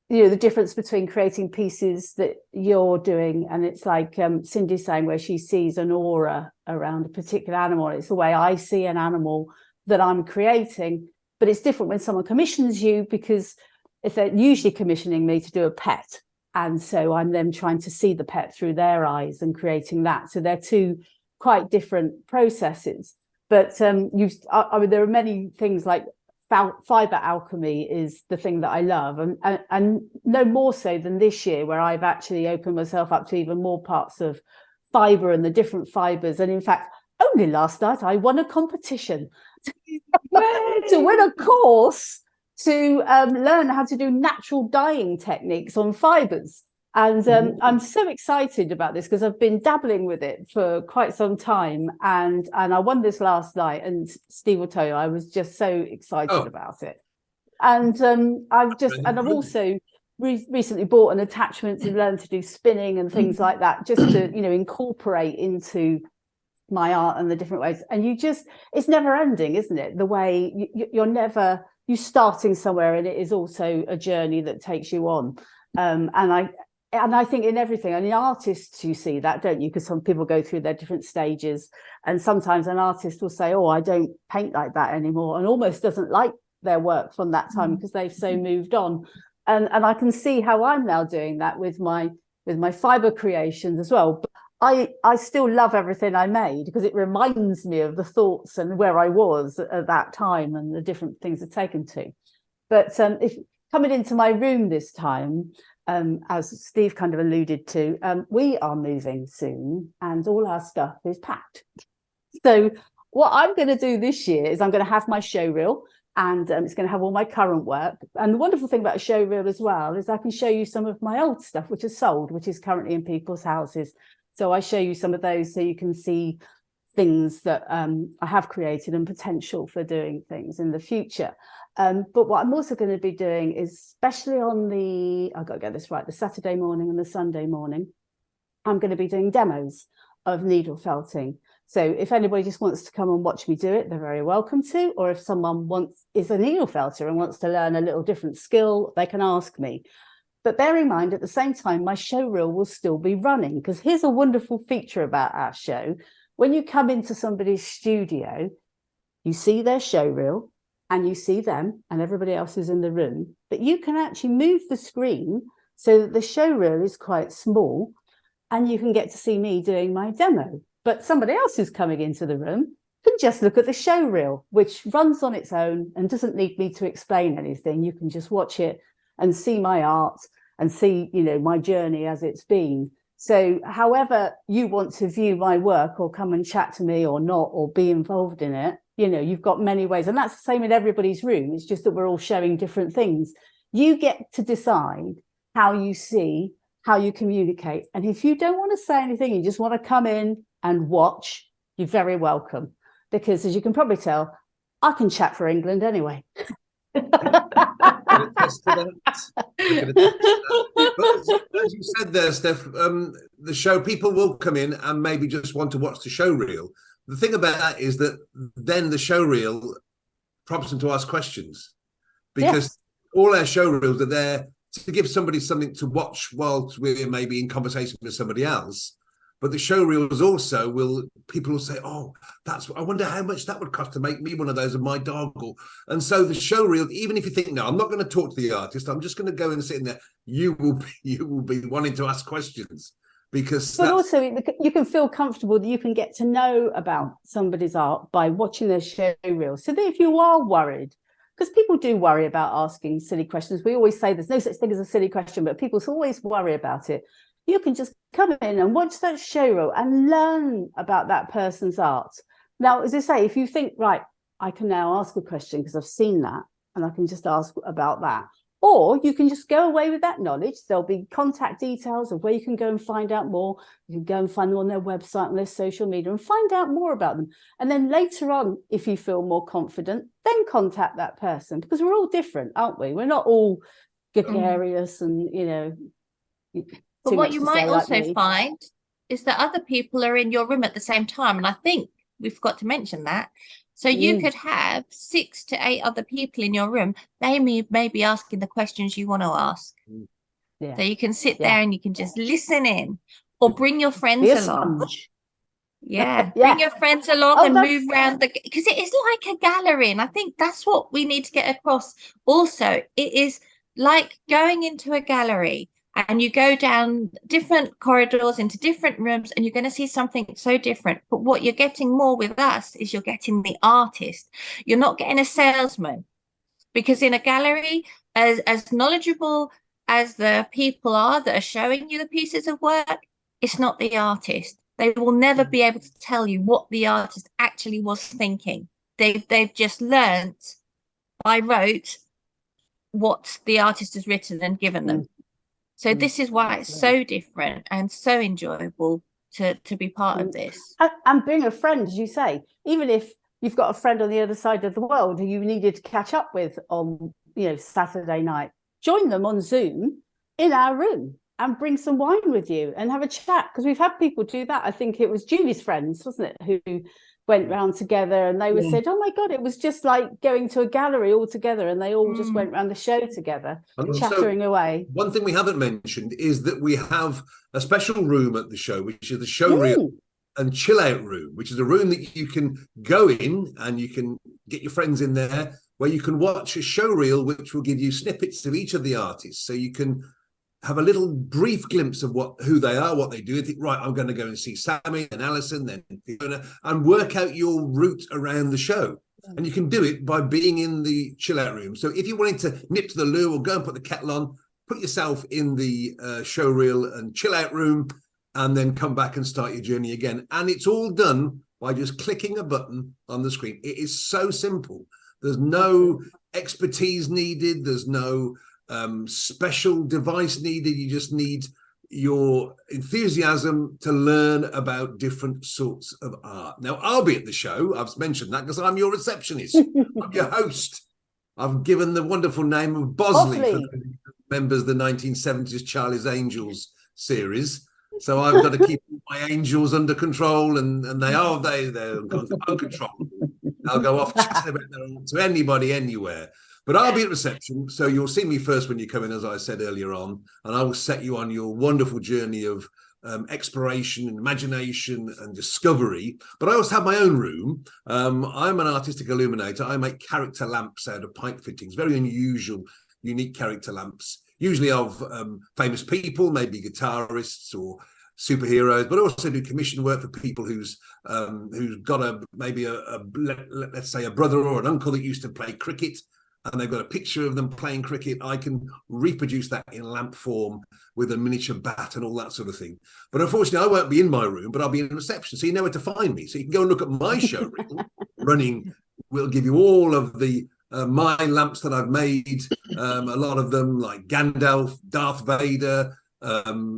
[SPEAKER 3] the difference between creating pieces that you're doing, and it's like Cindy saying, where she sees an aura around a particular animal. It's the way I see an animal that I'm creating, But it's different when someone commissions you, because if they're usually commissioning me to do a pet, and so I'm then trying to see the pet through their eyes and creating that. So they're two quite different processes. But I mean, there are many things like fiber alchemy is the thing that I love, and no more so than this year, where I've actually opened myself up to even more parts of fiber and the different fibers. And in fact, only last night I won a competition to win a course to learn how to do natural dyeing techniques on fibers. And I'm so excited about this because I've been dabbling with it for quite some time. And I won this last night, and Steve will tell you, I was just so excited about it. And I've also recently bought an attachment to learn to do spinning and things like that, just to, you know, incorporate into my art and the different ways. And it's never ending, isn't it? The way you're starting somewhere, and it is also a journey that takes you on. And I think in everything, and in artists, you see that, don't you? Because some people go through their different stages, and sometimes an artist will say, oh, I don't paint like that anymore, and almost doesn't like their work from that time because they've so moved on. And I can see how I'm now doing that with my fiber creations as well. But I still love everything I made, because it reminds me of the thoughts and where I was at that time and the different things I've taken to. But if coming into my room this time, as Steve kind of alluded to, we are moving soon, and all our stuff is packed. So what I'm going to do this year is I'm going to have my show reel, and it's going to have all my current work. And the wonderful thing about a show reel as well is I can show you some of my old stuff, which is sold, which is currently in people's houses. So I show you some of those so you can see things that I have created and potential for doing things in the future. But what I'm also going to be doing is, especially on I've got to get this right, the Saturday morning and the Sunday morning, I'm going to be doing demos of needle felting. So if anybody just wants to come and watch me do it, they're very welcome to. Or if someone is a needle felter and wants to learn a little different skill, they can ask me. But bear in mind, at the same time, my show reel will still be running, because here's a wonderful feature about our show. When you come into somebody's studio, you see their show reel, and you see them and everybody else is in the room, but you can actually move the screen so that the show reel is quite small, and you can get to see me doing my demo. But somebody else who's coming into the room can just look at the show reel, which runs on its own and doesn't need me to explain anything. You can just watch it and see my art and see, you know, my journey as it's been. So however you want to view my work, or come and chat to me or not, or be involved in it, you know, you've got many ways. And that's the same in everybody's room. It's just that we're all showing different things. You get to decide how you see, how you communicate. And if you don't want to say anything, you just want to come in and watch, you're very welcome. Because as you can probably tell, I can chat for England anyway.
[SPEAKER 1] But as you said there, Steph, the show, people will come in and maybe just want to watch the show reel. The thing about that is that then the show reel prompts them to ask questions, because all our show reels are there to give somebody something to watch whilst we're maybe in conversation with somebody else. But the show reels also people will say, oh, I wonder how much that would cost to make me one of those of my dog. And so the show reel, even if you think, no, I'm not going to talk to the artist, I'm just going to go and sit in there, you will be wanting to ask questions. But
[SPEAKER 3] also you can feel comfortable that you can get to know about somebody's art by watching their show reel. So that if you are worried, because people do worry about asking silly questions, we always say there's no such thing as a silly question, but people always worry about it. You can just come in and watch that show reel and learn about that person's art. Now, as I say, if you think, right, I can now ask a question because I've seen that, and I can just ask about that. Or you can just go away with that knowledge. There'll be contact details of where you can go and find out more. You can go and find them on their website, on their social media, and find out more about them. And then later on, if you feel more confident, then contact that person, because we're all different, aren't we? We're not all gregarious and, you know.
[SPEAKER 5] But what you might also find is that other people are in your room at the same time. And I think we forgot to mention that. So you could have 6 to 8 other people in your room. They may be asking the questions you want to ask. So you can sit there and you can just listen in, or bring your friends along. Yeah,
[SPEAKER 3] Yeah.
[SPEAKER 5] bring your friends along
[SPEAKER 3] Oh,
[SPEAKER 5] and
[SPEAKER 3] that's-
[SPEAKER 5] move around because it is like a gallery, and I think that's what we need to get across. Also, it is like going into a gallery and you go down different corridors into different rooms and you're going to see something so different. But what you're getting more with us is you're getting the artist. You're not getting a salesman, because in a gallery, as knowledgeable as the people are that are showing you the pieces of work, it's not the artist. They will never be able to tell you what the artist actually was thinking. They've just learnt by rote what the artist has written and given them. So this is why it's so different and so enjoyable to be part of this.
[SPEAKER 3] And bring a friend, as you say, even if you've got a friend on the other side of the world who you needed to catch up with on, Saturday night, join them on Zoom in our room and bring some wine with you and have a chat, because we've had people do that. I think it was Julie's friends, wasn't it, who went round together, and they were said, oh my God, it was just like going to a gallery all together, and they all just went round the show together, chattering away.
[SPEAKER 1] One thing we haven't mentioned is that we have a special room at the show, which is the show reel and chill out room, which is a room that you can go in and you can get your friends in there, where you can watch a show reel which will give you snippets of each of the artists, so you can have a little brief glimpse of who they are, what they do, and think, right, I'm going to go and see Sammy and Alison, then Fiona, and work out your route around the show. And you can do it by being in the chill out room. So if you wanted to nip to the loo or go and put the kettle on, put yourself in the show reel and chill out room, and then come back and start your journey again. And it's all done by just clicking a button on the screen. It is so simple. There's no expertise needed. There's no special device needed. You just need your enthusiasm to learn about different sorts of art. Now, I'll be at the show. I've mentioned that because I'm your receptionist. I'm your host. I've given the wonderful name of Bosley for the members of the 1970s Charlie's Angels series. So I've got to keep my angels under control, and they're uncontrollable. They'll go off chatting about their own to anybody, anywhere. But I'll be at reception, so you'll see me first when you come in, as I said earlier on, and I will set you on your wonderful journey of exploration and imagination and discovery. But I also have my own room. I'm an artistic illuminator. I make character lamps out of pipe fittings, very unusual, unique character lamps, usually of famous people, maybe guitarists or superheroes, but I also do commission work for people who's got let's say a brother or an uncle that used to play cricket, and they've got a picture of them playing cricket. I can reproduce that in lamp form with a miniature bat and all that sort of thing. But unfortunately, I won't be in my room, but I'll be in reception, so you know where to find me. So you can go and look at my show reel running. We'll give you all of the my lamps that I've made, a lot of them like Gandalf, Darth Vader,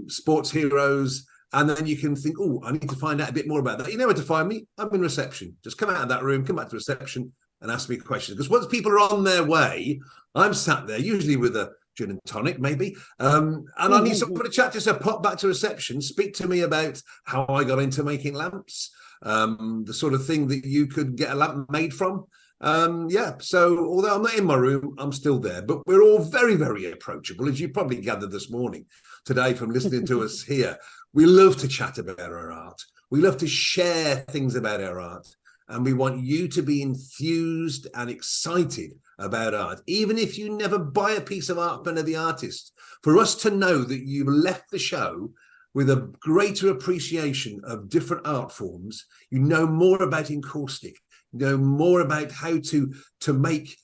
[SPEAKER 1] sports heroes. And then you can think, oh, I need to find out a bit more about that. You know where to find me. I'm in reception. Just come out of that room, come back to reception and ask me questions. Because once people are on their way, I'm sat there, usually with a gin and tonic, maybe. And I need someone to chat to. So pop back to reception, speak to me about how I got into making lamps, the sort of thing that you could get a lamp made from. So although I'm not in my room, I'm still there. But we're all very, very approachable, as you probably gathered this morning today from listening to us here. We love to chat about our art. We love to share things about our art. And we want you to be enthused and excited about art, even if you never buy a piece of art from the artist. For us to know that you've left the show with a greater appreciation of different art forms, you know more about encaustic, you know more about how to make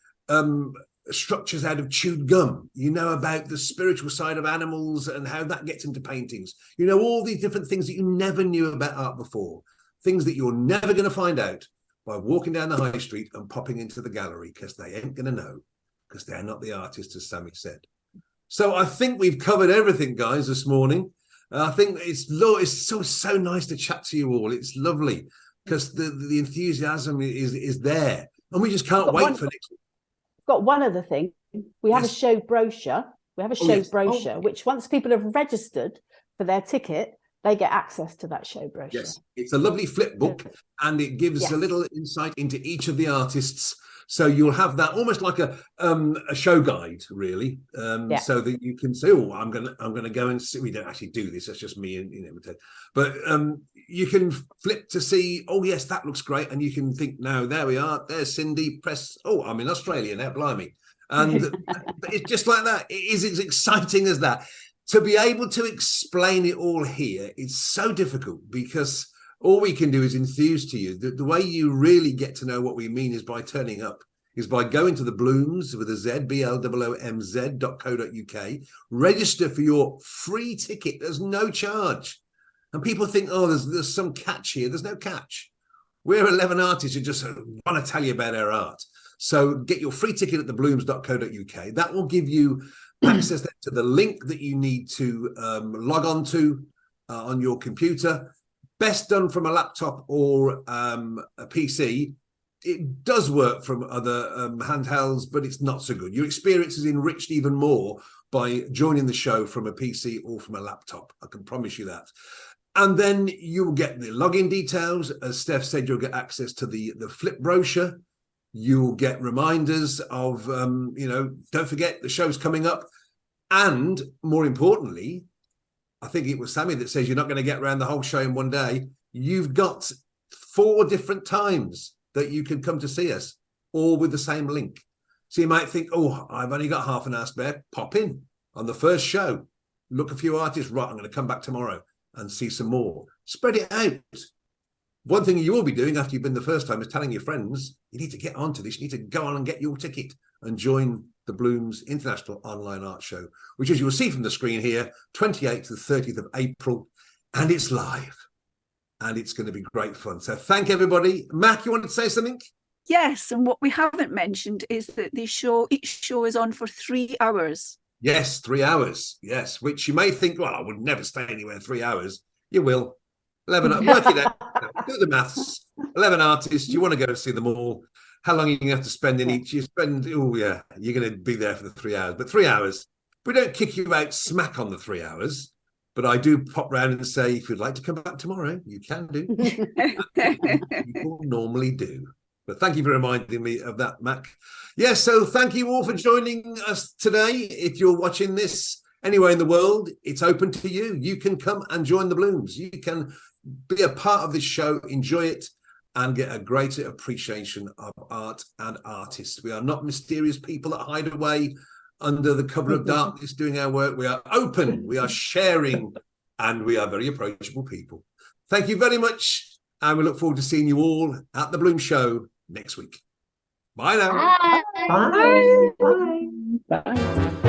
[SPEAKER 1] structures out of chewed gum. You know about the spiritual side of animals and how that gets into paintings. You know all these different things that you never knew about art before, things that you're never going to find out by walking down the high street and popping into the gallery, because they ain't going to know, because they're not the artists, as Sammy said. So I think we've covered everything, guys, this morning. I think it's so nice to chat to you all. It's lovely because the enthusiasm is there, and we just can't wait for next week.
[SPEAKER 3] Got one other thing. We have a show brochure. We have a show brochure, which once people have registered for their ticket, they get access to that show brochure.
[SPEAKER 1] Yes, it's a lovely flip book, and it gives a little insight into each of the artists So you'll have that almost like a show guide, really, so that you can say, "Oh, I'm gonna go and see." We don't actually do this; that's just me and but you can flip to see. Oh, yes, that looks great, and you can think, "No, there we are. There's Cindy. Press. Oh, I'm in Australia now. Blimey!" And it's just like that. It is as exciting as that. To be able to explain it all here is so difficult because all we can do is enthuse to you. The way you really get to know what we mean is by turning up, is by going to the Bloomz with a Z, BLOOMZ.co.uk, register for your free ticket. There's no charge. And people think, oh, there's some catch here. There's no catch. We're 11 artists who just want to tell you about our art. So get your free ticket at thebloomz.co.uk. That will give you access to the link that you need to log on to on your computer. Best done from a laptop or a PC. It does work from other handhelds, but it's not so good. Your experience is enriched even more by joining the show from a PC or from a laptop. I can promise you that. And then you'll get the login details. As Steph said, you'll get access to the flip brochure. You'll get reminders of, don't forget the show's coming up. And more importantly, I think it was Sammy that says you're not going to get around the whole show in one day. You've got 4 different times that you can come to see us, all with the same link. So you might think, oh, I've only got half an hour spare. Pop in on the first show. Look a few artists. Right, I'm going to come back tomorrow and see some more. Spread it out. One thing you will be doing after you've been the first time is telling your friends, you need to get onto this. You need to go on and get your ticket and join the Bloomz International Online Art Show, which, as you'll see from the screen here, 28th to 30th of April, and it's live. And it's going to be great fun. So thank everybody. Mac, you wanted to say something?
[SPEAKER 7] Yes, and what we haven't mentioned is that each show is on for 3 hours.
[SPEAKER 1] Yes, 3 hours. Yes, which you may think, well, I would never stay anywhere 3 hours. You will. 11, work it out. Do the maths. 11 artists. You want to go and see them all. How long are you going to have to spend in each? You spend, oh yeah, you're going to be there for the 3 hours. But 3 hours, we don't kick you out smack on the 3 hours. But I do pop round and say, if you'd like to come back tomorrow, you can do. People normally do. But thank you for reminding me of that, Mac. Yes, so thank you all for joining us today. If you're watching this anywhere in the world, it's open to you. You can come and join the Bloomz. You can be a part of this show, enjoy it, and get a greater appreciation of art and artists. We are not mysterious people that hide away under the cover of darkness doing our work. We are open, we are sharing, and we are very approachable people. Thank you very much, and we look forward to seeing you all at the Bloomz Show next week. Bye now.
[SPEAKER 5] Bye.
[SPEAKER 6] Bye. Bye.
[SPEAKER 4] Bye.